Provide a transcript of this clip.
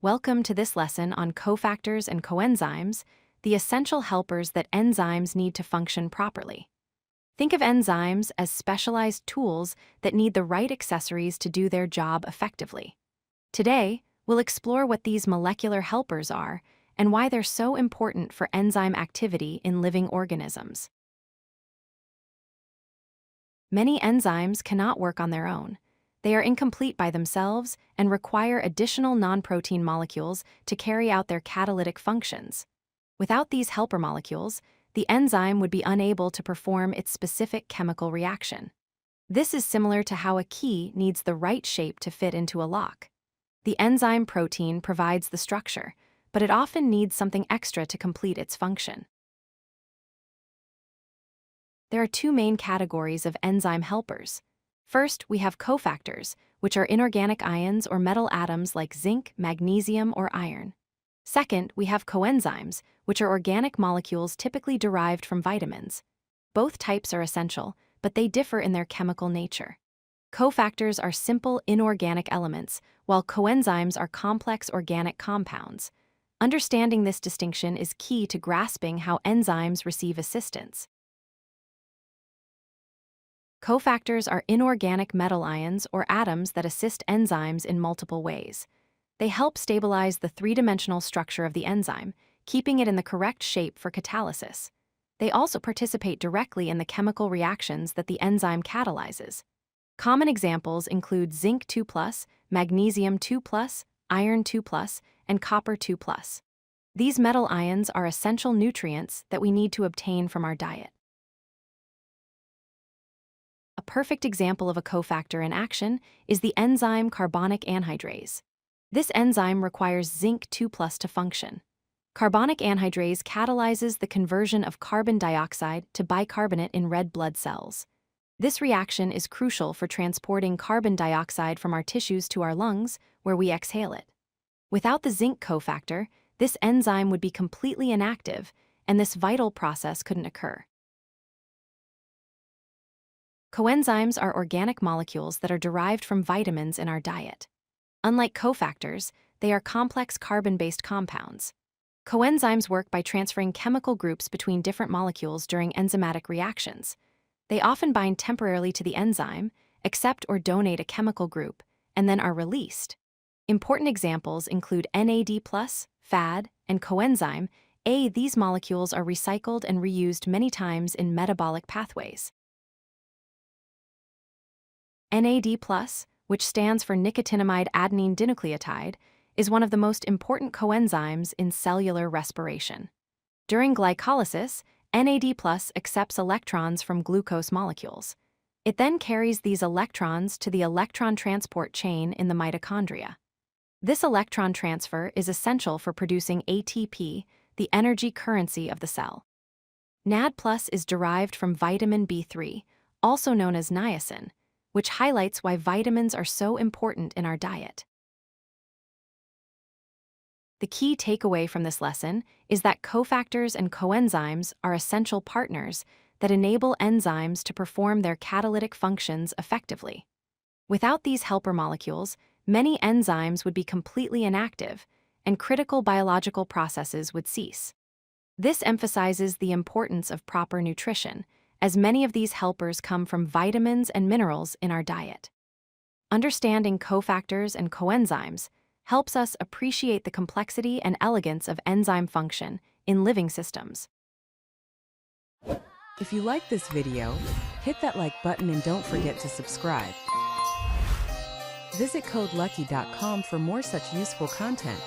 Welcome to this lesson on cofactors and coenzymes, the essential helpers that enzymes need to function properly. Think of enzymes as specialized tools that need the right accessories to do their job effectively. Today, we'll explore what these molecular helpers are and why they're so important for enzyme activity in living organisms. Many enzymes cannot work on their own. They are incomplete by themselves and require additional non-protein molecules to carry out their catalytic functions. Without these helper molecules, the enzyme would be unable to perform its specific chemical reaction. This is similar to how a key needs the right shape to fit into a lock. The enzyme protein provides the structure, but it often needs something extra to complete its function. There are two main categories of enzyme helpers. First, we have cofactors, which are inorganic ions or metal atoms like zinc, magnesium, or iron. Second, we have coenzymes, which are organic molecules typically derived from vitamins. Both types are essential, but they differ in their chemical nature. Cofactors are simple inorganic elements, while coenzymes are complex organic compounds. Understanding this distinction is key to grasping how enzymes receive assistance. Cofactors are inorganic metal ions or atoms that assist enzymes in multiple ways. They help stabilize the three-dimensional structure of the enzyme, keeping it in the correct shape for catalysis. They also participate directly in the chemical reactions that the enzyme catalyzes. Common examples include zinc 2+, magnesium 2+, iron 2+, and copper 2+. These metal ions are essential nutrients that we need to obtain from our diet. A perfect example of a cofactor in action is the enzyme carbonic anhydrase. This enzyme requires zinc 2+ to function. Carbonic anhydrase catalyzes the conversion of carbon dioxide to bicarbonate in red blood cells. This reaction is crucial for transporting carbon dioxide from our tissues to our lungs, where we exhale it. Without the zinc cofactor, this enzyme would be completely inactive, and this vital process couldn't occur. Coenzymes are organic molecules that are derived from vitamins in our diet. Unlike cofactors, they are complex carbon-based compounds. Coenzymes work by transferring chemical groups between different molecules during enzymatic reactions. They often bind temporarily to the enzyme, accept or donate a chemical group, and then are released. Important examples include NAD+, FAD, and coenzyme A. These molecules are recycled and reused many times in metabolic pathways. NAD+, which stands for nicotinamide adenine dinucleotide, is one of the most important coenzymes in cellular respiration. During glycolysis, NAD+ accepts electrons from glucose molecules. It then carries these electrons to the electron transport chain in the mitochondria. This electron transfer is essential for producing ATP, the energy currency of the cell. NAD+ is derived from vitamin B3, also known as niacin, which highlights why vitamins are so important in our diet. The key takeaway from this lesson is that cofactors and coenzymes are essential partners that enable enzymes to perform their catalytic functions effectively. Without these helper molecules, many enzymes would be completely inactive, and critical biological processes would cease. This emphasizes the importance of proper nutrition, as many of these helpers come from vitamins and minerals in our diet. Understanding cofactors and coenzymes helps us appreciate the complexity and elegance of enzyme function in living systems. If you like this video, hit that like button and don't forget to subscribe. Visit codelucky.com for more such useful content.